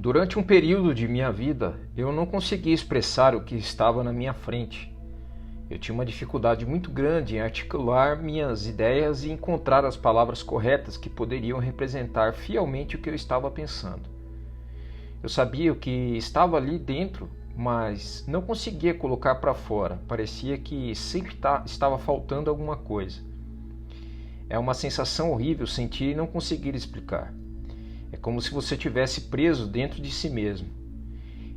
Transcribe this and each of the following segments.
Durante um período de minha vida, eu não conseguia expressar o que estava na minha frente. Eu tinha uma dificuldade muito grande em articular minhas ideias e encontrar as palavras corretas que poderiam representar fielmente o que eu estava pensando. Eu sabia o que estava ali dentro, mas não conseguia colocar para fora. Parecia que sempre estava faltando alguma coisa. É uma sensação horrível sentir e não conseguir explicar. É como se você estivesse preso dentro de si mesmo.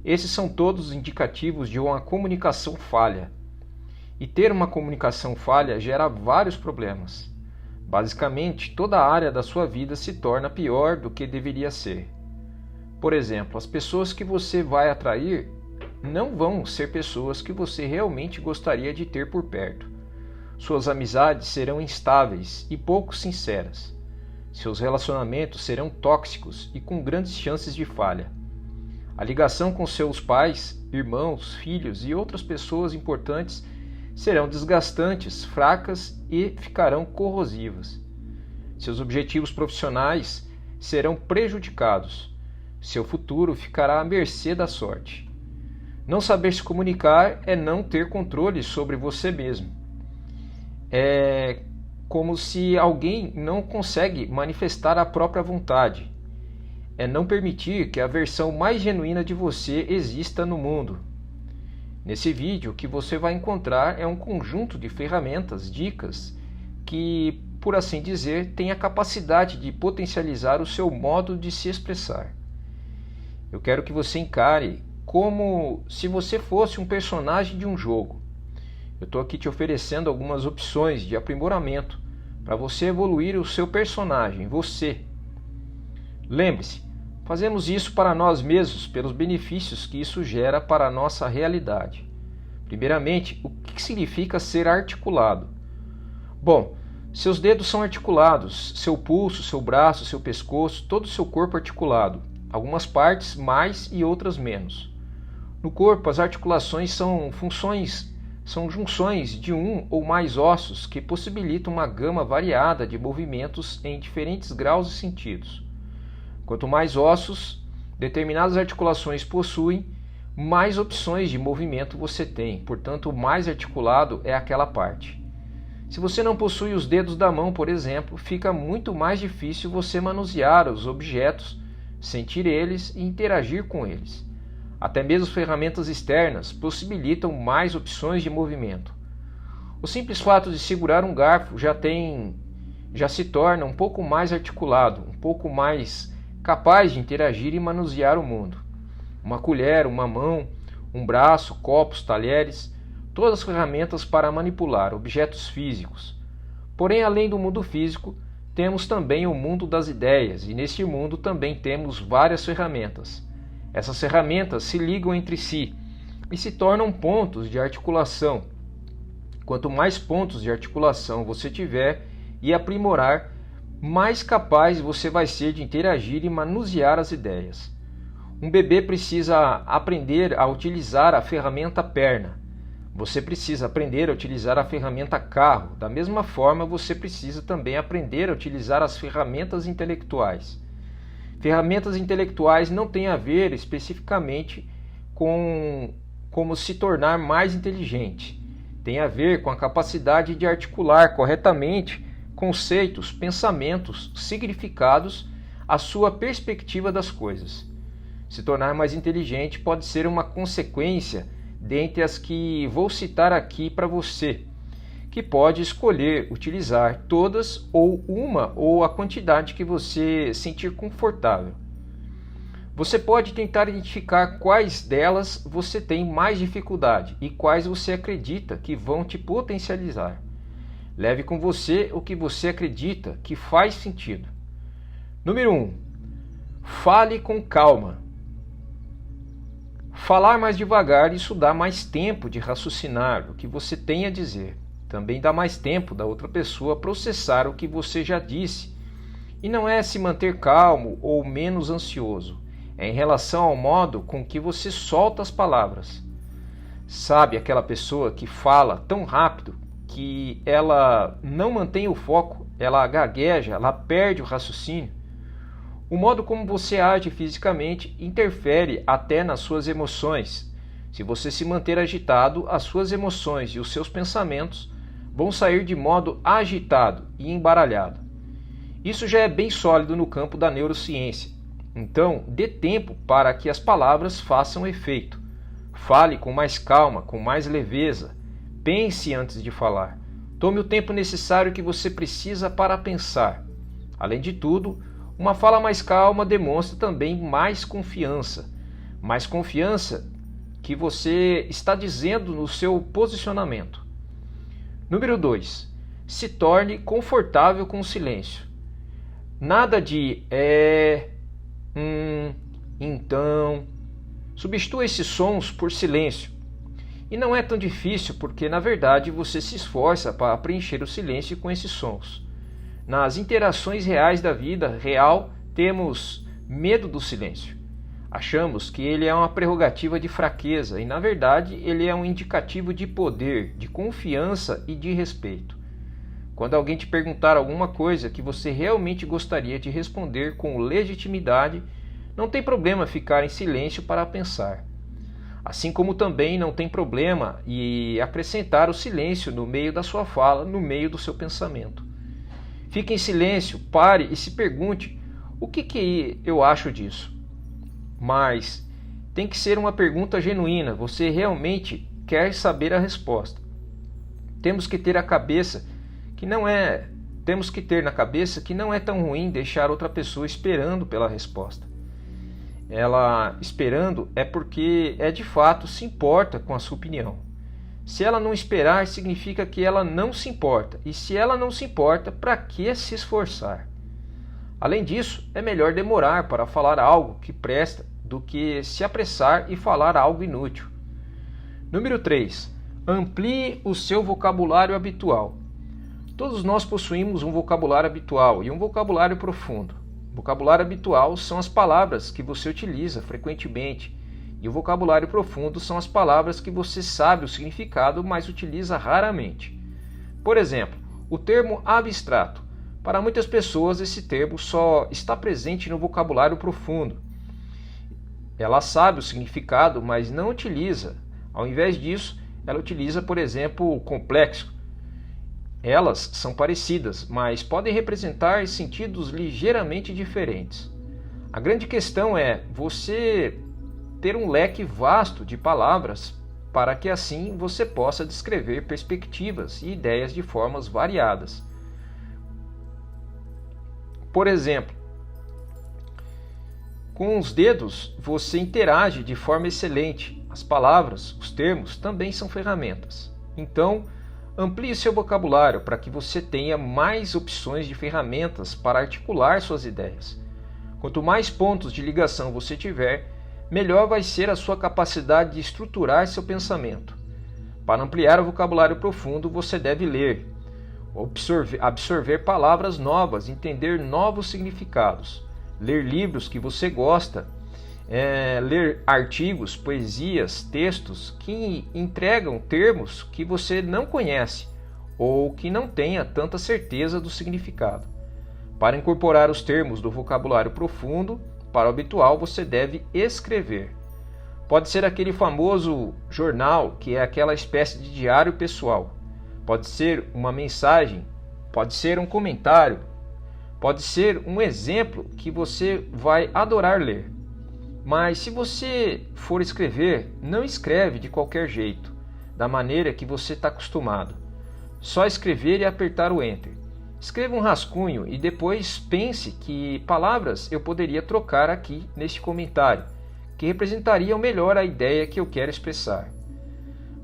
Esses são todos indicativos de uma comunicação falha. E ter uma comunicação falha gera vários problemas. Basicamente, toda a área da sua vida se torna pior do que deveria ser. Por exemplo, as pessoas que você vai atrair não vão ser pessoas que você realmente gostaria de ter por perto. Suas amizades serão instáveis e pouco sinceras. Seus relacionamentos serão tóxicos e com grandes chances de falha. A ligação com seus pais, irmãos, filhos e outras pessoas importantes serão desgastantes, fracas e ficarão corrosivas. Seus objetivos profissionais serão prejudicados. Seu futuro ficará à mercê da sorte. Não saber se comunicar é não ter controle sobre você mesmo. É como se alguém não consegue manifestar a própria vontade. É não permitir que a versão mais genuína de você exista no mundo. Nesse vídeo, o que você vai encontrar é um conjunto de ferramentas, dicas, que, por assim dizer, tem a capacidade de potencializar o seu modo de se expressar. Eu quero que você encare como se você fosse um personagem de um jogo. Eu estou aqui te oferecendo algumas opções de aprimoramento para você evoluir o seu personagem, você. Lembre-se, fazemos isso para nós mesmos, pelos benefícios que isso gera para a nossa realidade. Primeiramente, o que significa ser articulado? Bom, seus dedos são articulados, seu pulso, seu braço, seu pescoço, todo o seu corpo articulado. Algumas partes mais e outras menos. No corpo, as articulações são junções de um ou mais ossos que possibilitam uma gama variada de movimentos em diferentes graus e sentidos. Quanto mais ossos determinadas articulações possuem, mais opções de movimento você tem, portanto, mais articulado é aquela parte. Se você não possui os dedos da mão, por exemplo, fica muito mais difícil você manusear os objetos, sentir eles e interagir com eles. Até mesmo ferramentas externas possibilitam mais opções de movimento. O simples fato de segurar um garfo já se torna um pouco mais articulado, um pouco mais capaz de interagir e manusear o mundo. Uma colher, uma mão, um braço, copos, talheres, todas as ferramentas para manipular objetos físicos. Porém, além do mundo físico, temos também o mundo das ideias, e neste mundo também temos várias ferramentas. Essas ferramentas se ligam entre si e se tornam pontos de articulação. Quanto mais pontos de articulação você tiver e aprimorar, mais capaz você vai ser de interagir e manusear as ideias. Um bebê precisa aprender a utilizar a ferramenta perna. Você precisa aprender a utilizar a ferramenta carro. Da mesma forma, você precisa também aprender a utilizar as ferramentas intelectuais. Ferramentas intelectuais não têm a ver especificamente com como se tornar mais inteligente. Tem a ver com a capacidade de articular corretamente conceitos, pensamentos, significados, a sua perspectiva das coisas. Se tornar mais inteligente pode ser uma consequência dentre as que vou citar aqui para você, que pode escolher utilizar todas ou uma ou a quantidade que você sentir confortável. Você pode tentar identificar quais delas você tem mais dificuldade e quais você acredita que vão te potencializar. Leve com você o que você acredita que faz sentido. Número 1. Fale com calma. Falar mais devagar, isso dá mais tempo de raciocinar o que você tem a dizer. Também dá mais tempo da outra pessoa processar o que você já disse. E não é se manter calmo ou menos ansioso. É em relação ao modo com que você solta as palavras. Sabe aquela pessoa que fala tão rápido que ela não mantém o foco, ela gagueja, ela perde o raciocínio? O modo como você age fisicamente interfere até nas suas emoções. Se você se manter agitado, as suas emoções e os seus pensamentos vão sair de modo agitado e embaralhado. Isso já é bem sólido no campo da neurociência. Então, dê tempo para que as palavras façam efeito. Fale com mais calma, com mais leveza. Pense antes de falar. Tome o tempo necessário que você precisa para pensar. Além de tudo, uma fala mais calma demonstra também mais confiança. Mais confiança que você está dizendo no seu posicionamento. Número 2. Se torne confortável com o silêncio. Nada de então. Substitua esses sons por silêncio. E não é tão difícil porque, na verdade, você se esforça para preencher o silêncio com esses sons. Nas interações reais da vida real, temos medo do silêncio. Achamos que ele é uma prerrogativa de fraqueza e, na verdade, ele é um indicativo de poder, de confiança e de respeito. Quando alguém te perguntar alguma coisa que você realmente gostaria de responder com legitimidade, não tem problema ficar em silêncio para pensar. Assim como também não tem problema em acrescentar o silêncio no meio da sua fala, no meio do seu pensamento. Fique em silêncio, pare e se pergunte: o que eu acho disso? Mas tem que ser uma pergunta genuína, você realmente quer saber a resposta. Temos que ter na cabeça que não é tão ruim deixar outra pessoa esperando pela resposta. Ela esperando é porque de fato se importa com a sua opinião. Se ela não esperar, significa que ela não se importa. E se ela não se importa, para que se esforçar? Além disso, é melhor demorar para falar algo que presta do que se apressar e falar algo inútil. Número 3. Amplie o seu vocabulário habitual. Todos nós possuímos um vocabulário habitual e um vocabulário profundo. Vocabulário habitual são as palavras que você utiliza frequentemente, e o vocabulário profundo são as palavras que você sabe o significado, mas utiliza raramente. Por exemplo, o termo abstrato. Para muitas pessoas, esse termo só está presente no vocabulário profundo. Ela sabe o significado, mas não utiliza. Ao invés disso, ela utiliza, por exemplo, o complexo. Elas são parecidas, mas podem representar sentidos ligeiramente diferentes. A grande questão é você ter um leque vasto de palavras para que assim você possa descrever perspectivas e ideias de formas variadas. Por exemplo, com os dedos você interage de forma excelente. As palavras, os termos também são ferramentas. Então, amplie seu vocabulário para que você tenha mais opções de ferramentas para articular suas ideias. Quanto mais pontos de ligação você tiver, melhor vai ser a sua capacidade de estruturar seu pensamento. Para ampliar o vocabulário profundo, você deve ler, absorver palavras novas, entender novos significados, ler livros que você gosta, ler artigos, poesias, textos que entregam termos que você não conhece ou que não tenha tanta certeza do significado. Para incorporar os termos do vocabulário profundo para o habitual, você deve escrever. Pode ser aquele famoso jornal, que é aquela espécie de diário pessoal. Pode ser uma mensagem, pode ser um comentário, pode ser um exemplo que você vai adorar ler. Mas se você for escrever, não escreve de qualquer jeito, da maneira que você está acostumado. Só escrever e apertar o Enter. Escreva um rascunho e depois pense que palavras eu poderia trocar aqui neste comentário, que representariam melhor a ideia que eu quero expressar.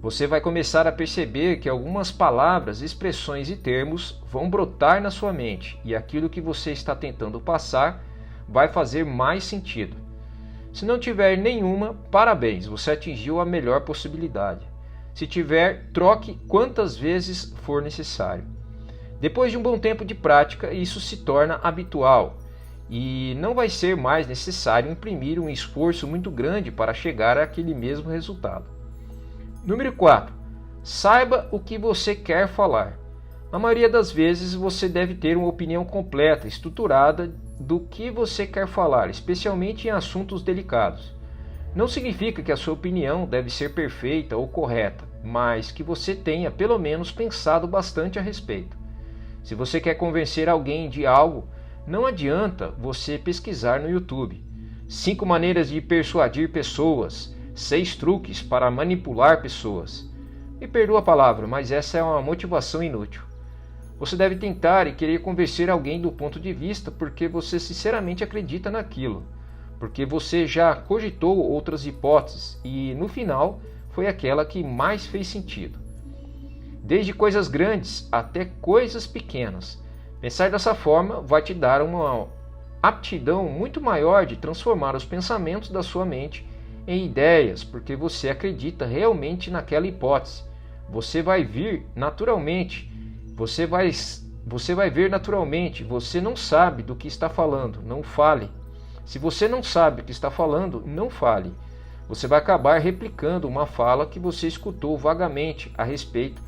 Você vai começar a perceber que algumas palavras, expressões e termos vão brotar na sua mente e aquilo que você está tentando passar vai fazer mais sentido. Se não tiver nenhuma, parabéns, você atingiu a melhor possibilidade. Se tiver, troque quantas vezes for necessário. Depois de um bom tempo de prática, isso se torna habitual e não vai ser mais necessário imprimir um esforço muito grande para chegar àquele mesmo resultado. Número 4. Saiba o que você quer falar. Na maioria das vezes, você deve ter uma opinião completa, estruturada do que você quer falar, especialmente em assuntos delicados. Não significa que a sua opinião deve ser perfeita ou correta, mas que você tenha pelo menos pensado bastante a respeito. Se você quer convencer alguém de algo, não adianta você pesquisar no YouTube 5 maneiras de persuadir pessoas, 6 truques para manipular pessoas. Me perdoa a palavra, mas essa é uma motivação inútil. Você deve tentar e querer convencer alguém do ponto de vista porque você sinceramente acredita naquilo, porque você já cogitou outras hipóteses e, no final, foi aquela que mais fez sentido. Desde coisas grandes até coisas pequenas. Pensar dessa forma vai te dar uma aptidão muito maior de transformar os pensamentos da sua mente em ideias, porque você acredita realmente naquela hipótese. Você vai vir naturalmente, você vai ver naturalmente, você não sabe do que está falando, não fale. Se você não sabe o que está falando, não fale. Você vai acabar replicando uma fala que você escutou vagamente a respeito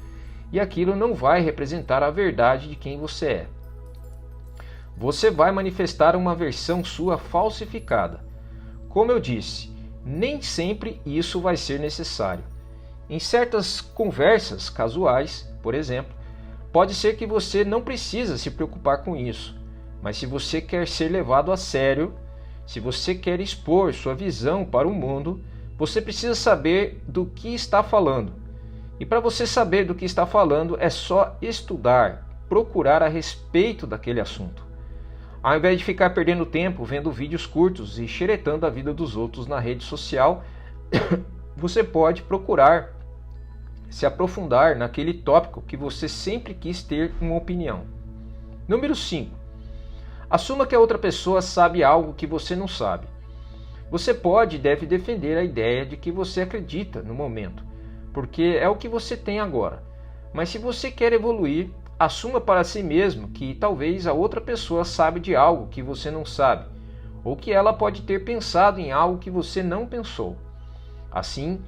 e aquilo não vai representar a verdade de quem você é. Você vai manifestar uma versão sua falsificada. Como eu disse, nem sempre isso vai ser necessário. Em certas conversas casuais, por exemplo, pode ser que você não precisa se preocupar com isso, mas se você quer ser levado a sério, se você quer expor sua visão para o mundo, você precisa saber do que está falando. E para você saber do que está falando, é só estudar, procurar a respeito daquele assunto. Ao invés de ficar perdendo tempo vendo vídeos curtos e xeretando a vida dos outros na rede social, você pode procurar se aprofundar naquele tópico que você sempre quis ter uma opinião. Número 5. Assuma que a outra pessoa sabe algo que você não sabe. Você pode e deve defender a ideia de que você acredita no momento, porque é o que você tem agora. Mas se você quer evoluir, assuma para si mesmo que talvez a outra pessoa sabe de algo que você não sabe, ou que ela pode ter pensado em algo que você não pensou. Assim,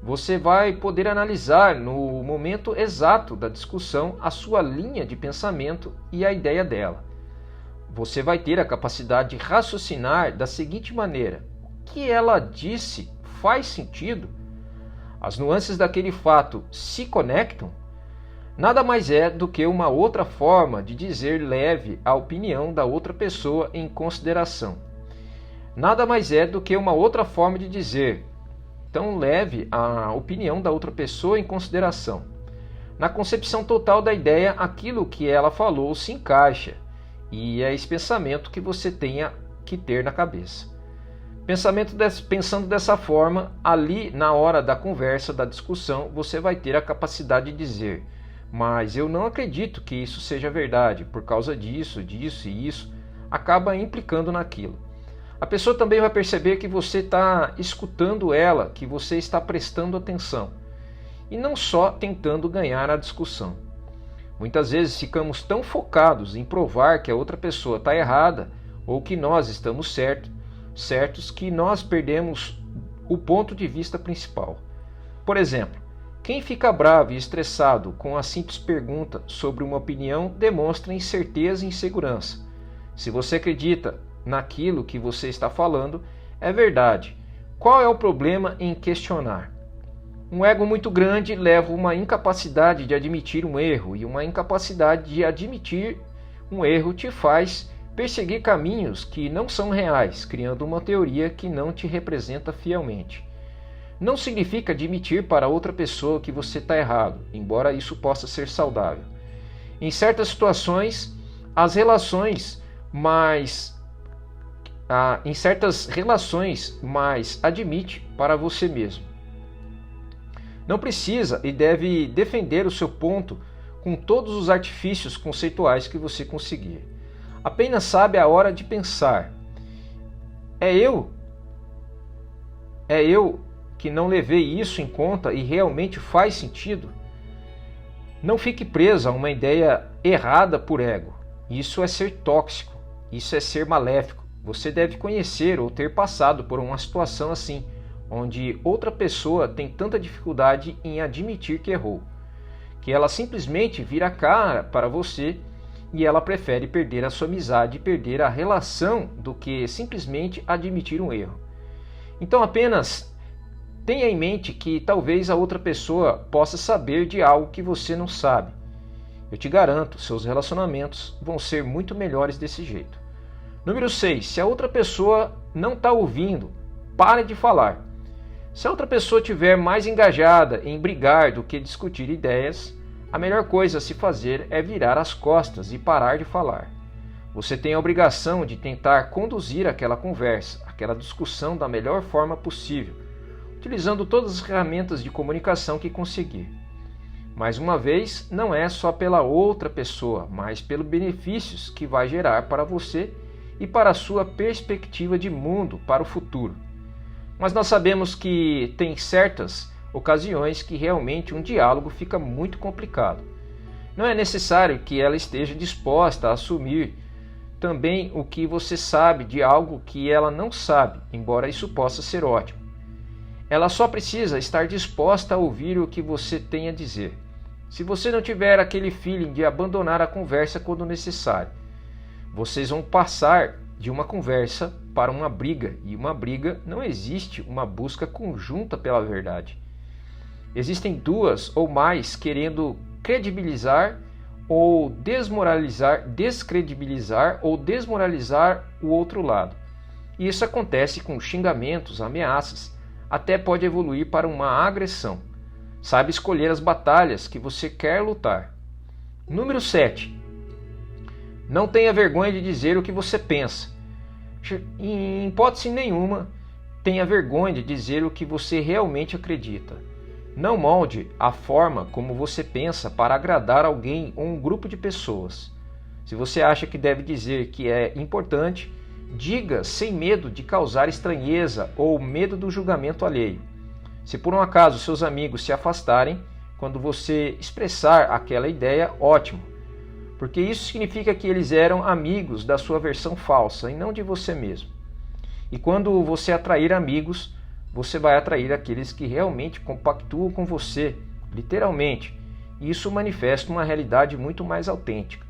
você vai poder analisar no momento exato da discussão a sua linha de pensamento e a ideia dela. Você vai ter a capacidade de raciocinar da seguinte maneira: o que ela disse faz sentido? As nuances daquele fato se conectam? Nada mais é do que uma outra forma de dizer leve a opinião da outra pessoa em consideração. Nada mais é do que uma outra forma de dizer então leve a opinião da outra pessoa em consideração. Na concepção total da ideia, aquilo que ela falou se encaixa, e é esse pensamento que você tenha que ter na cabeça. Pensando dessa forma, ali na hora da conversa, da discussão, você vai ter a capacidade de dizer: mas eu não acredito que isso seja verdade, por causa disso, disso e isso, acaba implicando naquilo. A pessoa também vai perceber que você está escutando ela, que você está prestando atenção, e não só tentando ganhar a discussão. Muitas vezes ficamos tão focados em provar que a outra pessoa está errada ou que nós estamos certos que nós perdemos o ponto de vista principal. Por exemplo, quem fica bravo e estressado com a simples pergunta sobre uma opinião demonstra incerteza e insegurança. Se você acredita naquilo que você está falando, é verdade. Qual é o problema em questionar? Um ego muito grande leva a uma incapacidade de admitir um erro, e uma incapacidade de admitir um erro te faz perseguir caminhos que não são reais, criando uma teoria que não te representa fielmente. Não significa admitir para outra pessoa que você está errado, embora isso possa ser saudável. Em certas situações, mas admite para você mesmo. Não precisa e deve defender o seu ponto com todos os artifícios conceituais que você conseguir. Apenas sabe a hora de pensar. É eu que não levei isso em conta e realmente faz sentido? Não fique preso a uma ideia errada por ego. Isso é ser tóxico, isso é ser maléfico. Você deve conhecer ou ter passado por uma situação assim, onde outra pessoa tem tanta dificuldade em admitir que errou, que ela simplesmente vira a cara para você e ela prefere perder a sua amizade, perder a relação, do que simplesmente admitir um erro. Então apenas tenha em mente que talvez a outra pessoa possa saber de algo que você não sabe. Eu te garanto, seus relacionamentos vão ser muito melhores desse jeito. Número 6. Se a outra pessoa não está ouvindo, pare de falar. Se a outra pessoa estiver mais engajada em brigar do que discutir ideias, a melhor coisa a se fazer é virar as costas e parar de falar. Você tem a obrigação de tentar conduzir aquela conversa, aquela discussão da melhor forma possível, utilizando todas as ferramentas de comunicação que conseguir. Mais uma vez, não é só pela outra pessoa, mas pelos benefícios que vai gerar para você e para a sua perspectiva de mundo para o futuro. Mas nós sabemos que tem certas ocasiões que realmente um diálogo fica muito complicado. Não é necessário que ela esteja disposta a assumir também o que você sabe de algo que ela não sabe, embora isso possa ser ótimo. Ela só precisa estar disposta a ouvir o que você tem a dizer. Se você não tiver aquele feeling de abandonar a conversa quando necessário, vocês vão passar de uma conversa para uma briga, e uma briga não existe uma busca conjunta pela verdade. Existem duas ou mais querendo credibilizar ou descredibilizar ou desmoralizar o outro lado. E isso acontece com xingamentos, ameaças, até pode evoluir para uma agressão. Saiba escolher as batalhas que você quer lutar. Número 7. Não tenha vergonha de dizer o que você pensa. Em hipótese nenhuma, tenha vergonha de dizer o que você realmente acredita. Não molde a forma como você pensa para agradar alguém ou um grupo de pessoas. Se você acha que deve dizer que é importante, diga sem medo de causar estranheza ou medo do julgamento alheio. Se por um acaso seus amigos se afastarem quando você expressar aquela ideia, ótimo, porque isso significa que eles eram amigos da sua versão falsa e não de você mesmo. E quando você atrair amigos, você vai atrair aqueles que realmente compactuam com você, literalmente, e isso manifesta uma realidade muito mais autêntica.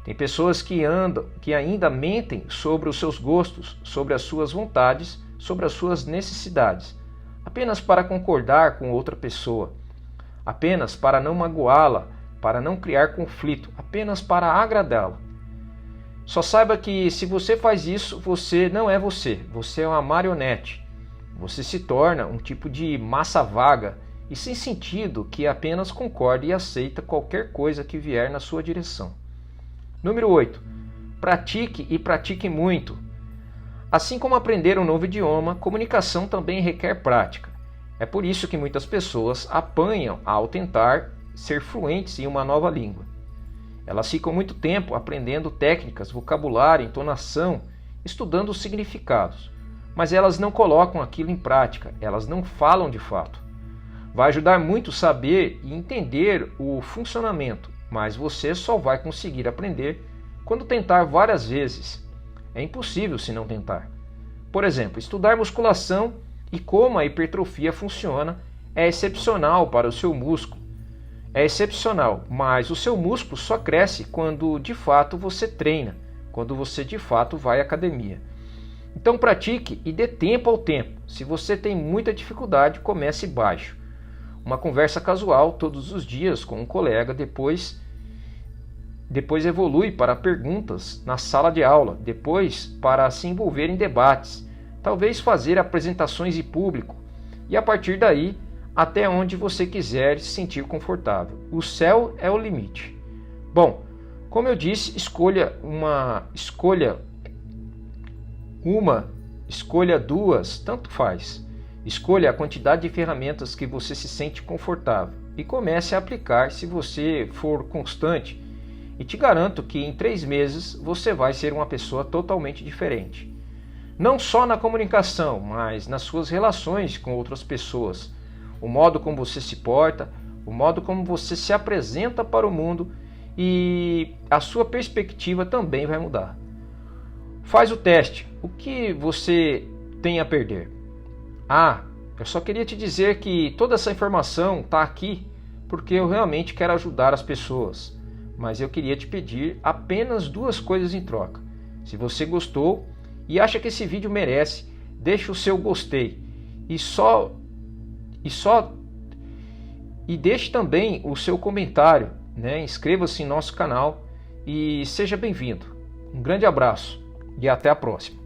Tem pessoas que ainda mentem sobre os seus gostos, sobre as suas vontades, sobre as suas necessidades, apenas para concordar com outra pessoa, apenas para não magoá-la, para não criar conflito, apenas para agradá-la. Só saiba que se você faz isso, você não é você, você é uma marionete. Você se torna um tipo de massa vaga e sem sentido que apenas concorda e aceita qualquer coisa que vier na sua direção. Número 8. Pratique e pratique muito. Assim como aprender um novo idioma, comunicação também requer prática. É por isso que muitas pessoas apanham ao tentar ser fluentes em uma nova língua. Elas ficam muito tempo aprendendo técnicas, vocabulário, entonação, estudando os significados. Mas elas não colocam aquilo em prática, elas não falam de fato. Vai ajudar muito saber e entender o funcionamento, mas você só vai conseguir aprender quando tentar várias vezes. É impossível se não tentar. Por exemplo, estudar musculação e como a hipertrofia funciona é excepcional para o seu músculo. É excepcional, mas o seu músculo só cresce quando de fato você treina, quando você de fato vai à academia. Então pratique e dê tempo ao tempo. Se você tem muita dificuldade, comece baixo. Uma conversa casual todos os dias com um colega, depois evolui para perguntas na sala de aula, depois para se envolver em debates, talvez fazer apresentações em público e a partir daí até onde você quiser se sentir confortável. O céu é o limite. Bom, como eu disse, escolha duas, tanto faz. Escolha a quantidade de ferramentas que você se sente confortável e comece a aplicar se você for constante. E te garanto que em 3 meses você vai ser uma pessoa totalmente diferente. Não só na comunicação, mas nas suas relações com outras pessoas. O modo como você se porta, o modo como você se apresenta para o mundo e a sua perspectiva também vai mudar. Faz o teste. O que você tem a perder? Eu só queria te dizer que toda essa informação está aqui porque eu realmente quero ajudar as pessoas. mas eu queria te pedir apenas 2 coisas em troca. Se você gostou e acha que esse vídeo merece, deixe o seu gostei e deixe também o seu comentário, né? Inscreva-se em nosso canal e seja bem-vindo. Um grande abraço e até a próxima.